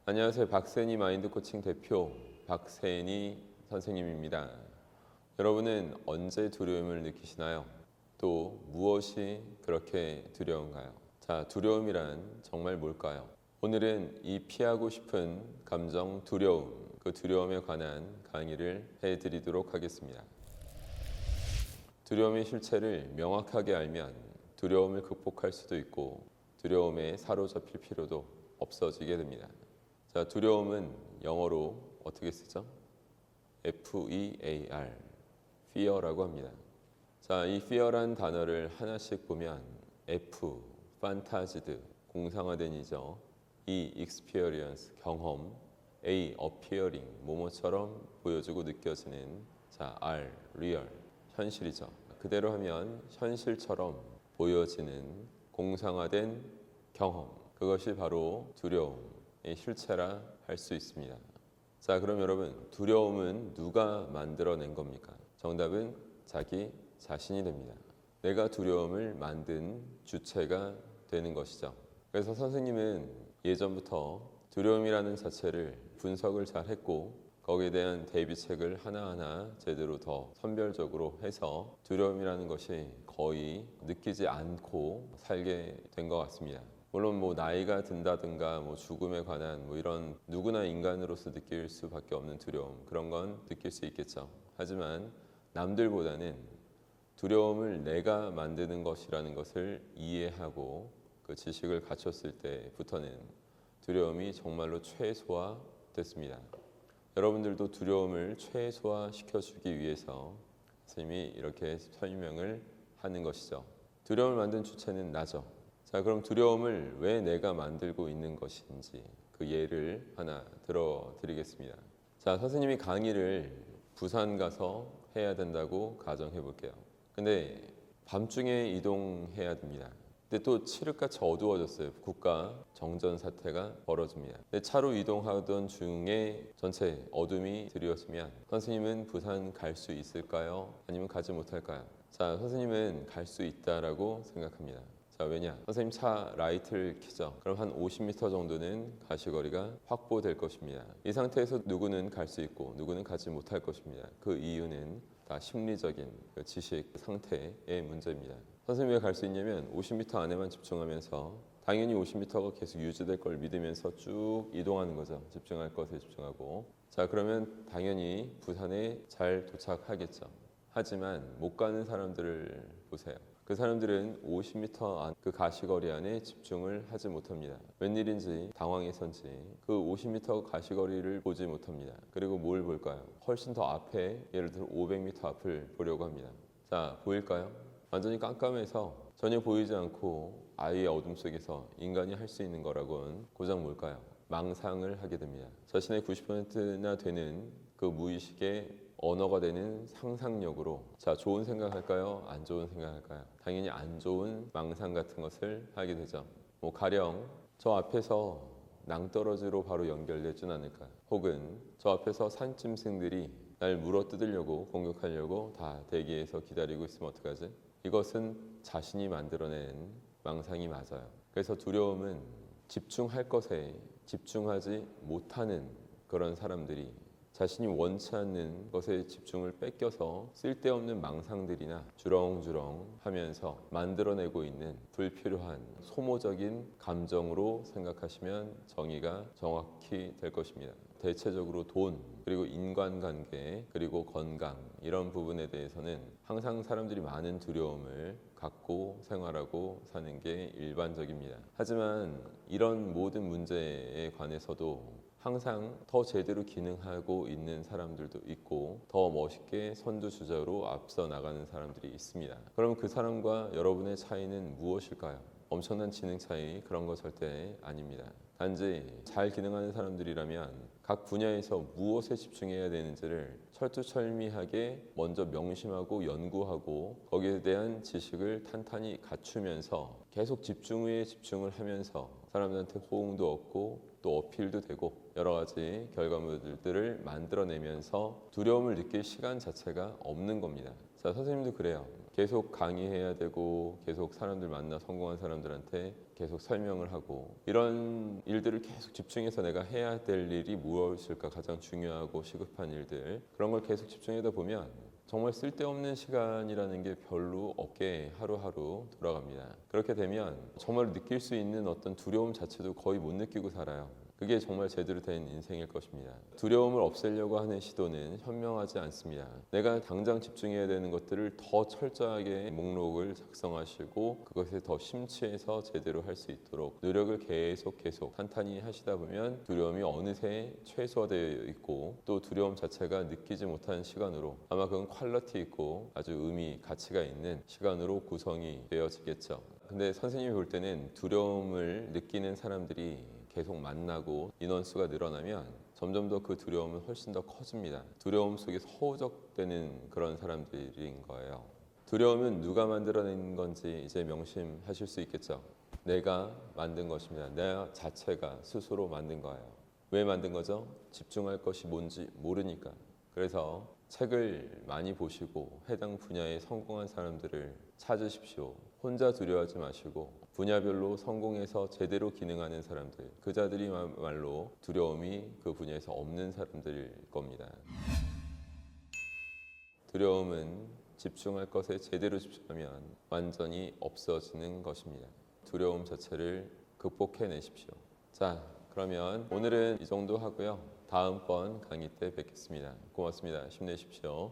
안녕하세요. 박세니 마인드 코칭 대표 박세니 선생님입니다. 여러분은 언제 두려움을 느끼시나요? 또 무엇이 그렇게 두려운가요? 자, 두려움이란 정말 뭘까요? 오늘은 이 피하고 싶은 감정 두려움, 그 두려움에 관한 강의를 해드리도록 하겠습니다. 두려움의 실체를 명확하게 알면 두려움을 극복할 수도 있고 두려움에 사로잡힐 필요도 없어지게 됩니다. 자, 두려움은 영어로 어떻게 쓰죠? F-E-A-R, fear라고 합니다. 자, 이 fear란 단어를 하나씩 보면 F, fantased, 공상화된 이죠. E, experience, 경험, A, appearing, 뭐뭐처럼 보여지고 느껴지는, 자, R, real, 현실이죠. 그대로 하면 현실처럼 보여지는 공상화된 경험, 그것이 바로 두려움의 실체라 할 수 있습니다. 자, 그럼 여러분, 두려움은 누가 만들어낸 겁니까? 정답은 자기 자신이 됩니다. 내가 두려움을 만든 주체가 되는 것이죠. 그래서 선생님은 예전부터 두려움이라는 자체를 분석을 잘 했고 거기에 대한 대비책을 하나하나 제대로 더 선별적으로 해서 두려움이라는 것이 거의 느끼지 않고 살게 된 것 같습니다. 물론 뭐 나이가 든다든가 뭐 죽음에 관한 뭐 이런 누구나 인간으로서 느낄 수밖에 없는 두려움, 그런 건 느낄 수 있겠죠. 하지만 남들보다는 두려움을 내가 만드는 것이라는 것을 이해하고 그 지식을 갖췄을 때부터는 두려움이 정말로 최소화됐습니다. 여러분들도 두려움을 최소화시켜주기 위해서 선생님이 이렇게 설명을 하는 것이죠. 두려움을 만든 주체는 나죠. 자, 그럼 두려움을 왜 내가 만들고 있는 것인지 그 예를 하나 들어드리겠습니다. 자, 선생님이 강의를 부산 가서 해야 된다고 가정해 볼게요. 근데 밤중에 이동해야 됩니다. 근데 또 칠흑같이 어두워졌어요. 국가 정전 사태가 벌어집니다. 근데 차로 이동하던 중에 전체 어둠이 드리웠으면 선생님은 부산 갈 수 있을까요? 아니면 가지 못할까요? 자, 선생님은 갈 수 있다라고 생각합니다. 자, 왜냐? 선생님 차 라이트를 켜죠. 그럼 한 50m 정도는 가시거리가 확보될 것입니다. 이 상태에서 누구는 갈 수 있고 누구는 가지 못할 것입니다. 그 이유는 다 심리적인 그 지식 상태의 문제입니다. 선생님이 왜 갈 수 있냐면 50m 안에만 집중하면서 당연히 50m가 계속 유지될 걸 믿으면서 쭉 이동하는 거죠. 집중할 것에 집중하고. 자, 그러면 당연히 부산에 잘 도착하겠죠. 하지만 못 가는 사람들을 보세요. 그 사람들은 50m 안 그 가시거리 안에 집중을 하지 못합니다. 웬일인지 당황해서인지 그 50m 가시거리를 보지 못합니다. 그리고 뭘 볼까요? 훨씬 더 앞에, 예를 들어 500m 앞을 보려고 합니다. 자, 보일까요? 완전히 깜깜해서 전혀 보이지 않고 아예 어둠 속에서 인간이 할 수 있는 거라고는 고작 뭘까요? 망상을 하게 됩니다. 자신의 90%나 되는 그 무의식의 언어가 되는 상상력으로, 자, 좋은 생각할까요? 안 좋은 생각할까요? 당연히 안 좋은 망상 같은 것을 하게 되죠. 뭐 가령 저 앞에서 낭떠러지로 바로 연결되진 않을까? 혹은 저 앞에서 산짐승들이 날 물어뜯으려고 공격하려고 다 대기해서 기다리고 있으면 어떡하지? 이것은 자신이 만들어낸 망상이 맞아요. 그래서 두려움은 집중할 것에 집중하지 못하는 그런 사람들이 자신이 원치 않는 것에 집중을 뺏겨서 쓸데없는 망상들이나 주렁주렁 하면서 만들어내고 있는 불필요한 소모적인 감정으로 생각하시면 정의가 정확히 될 것입니다. 대체적으로 돈, 그리고 인간관계, 그리고 건강, 이런 부분에 대해서는 항상 사람들이 많은 두려움을 갖고 생활하고 사는 게 일반적입니다. 하지만 이런 모든 문제에 관해서도 항상 더 제대로 기능하고 있는 사람들도 있고 더 멋있게 선두주자로 앞서 나가는 사람들이 있습니다. 그럼 그 사람과 여러분의 차이는 무엇일까요? 엄청난 지능 차이, 그런 거 절대 아닙니다. 단지 잘 기능하는 사람들이라면 각 분야에서 무엇에 집중해야 되는지를 철두철미하게 먼저 명심하고 연구하고 거기에 대한 지식을 탄탄히 갖추면서 계속 집중 위에 집중을 하면서 사람들한테 호응도 얻고 또 어필도 되고 여러 가지 결과물들을 만들어내면서 두려움을 느낄 시간 자체가 없는 겁니다. 자, 선생님도 그래요. 계속 강의해야 되고 계속 사람들 만나 성공한 사람들한테 계속 설명을 하고 이런 일들을 계속 집중해서 내가 해야 될 일이 무엇일까 가장 중요하고 시급한 일들 그런 걸 계속 집중하다 보면 정말 쓸데없는 시간이라는 게 별로 없게 하루하루 돌아갑니다. 그렇게 되면 정말 느낄 수 있는 어떤 두려움 자체도 거의 못 느끼고 살아요. 그게 정말 제대로 된 인생일 것입니다. 두려움을 없애려고 하는 시도는 현명하지 않습니다. 내가 당장 집중해야 되는 것들을 더 철저하게 목록을 작성하시고 그것에 더 심취해서 제대로 할 수 있도록 노력을 계속 탄탄히 하시다 보면 두려움이 어느새 최소화되어 있고 또 두려움 자체가 느끼지 못하는 시간으로 아마 그건 퀄리티 있고 아주 의미, 가치가 있는 시간으로 구성이 되어지겠죠. 근데 선생님이 볼 때는 두려움을 느끼는 사람들이 계속 만나고 인원수가 늘어나면 점점 더 그 두려움은 훨씬 더 커집니다. 두려움 속에서 허우적대는 그런 사람들인 거예요. 두려움은 누가 만들어낸 건지 이제 명심하실 수 있겠죠. 내가 만든 것입니다. 내 자체가 스스로 만든 거예요. 왜 만든 거죠? 집중할 것이 뭔지 모르니까. 그래서 책을 많이 보시고 해당 분야에 성공한 사람들을 찾으십시오. 혼자 두려워하지 마시고 분야별로 성공해서 제대로 기능하는 사람들, 그자들이 말로 두려움이 그 분야에서 없는 사람들일 겁니다. 두려움은 집중할 것에 제대로 집중하면 완전히 없어지는 것입니다. 두려움 자체를 극복해내십시오. 자, 그러면 오늘은 이 정도 하고요. 다음번 강의 때 뵙겠습니다. 고맙습니다. 힘내십시오.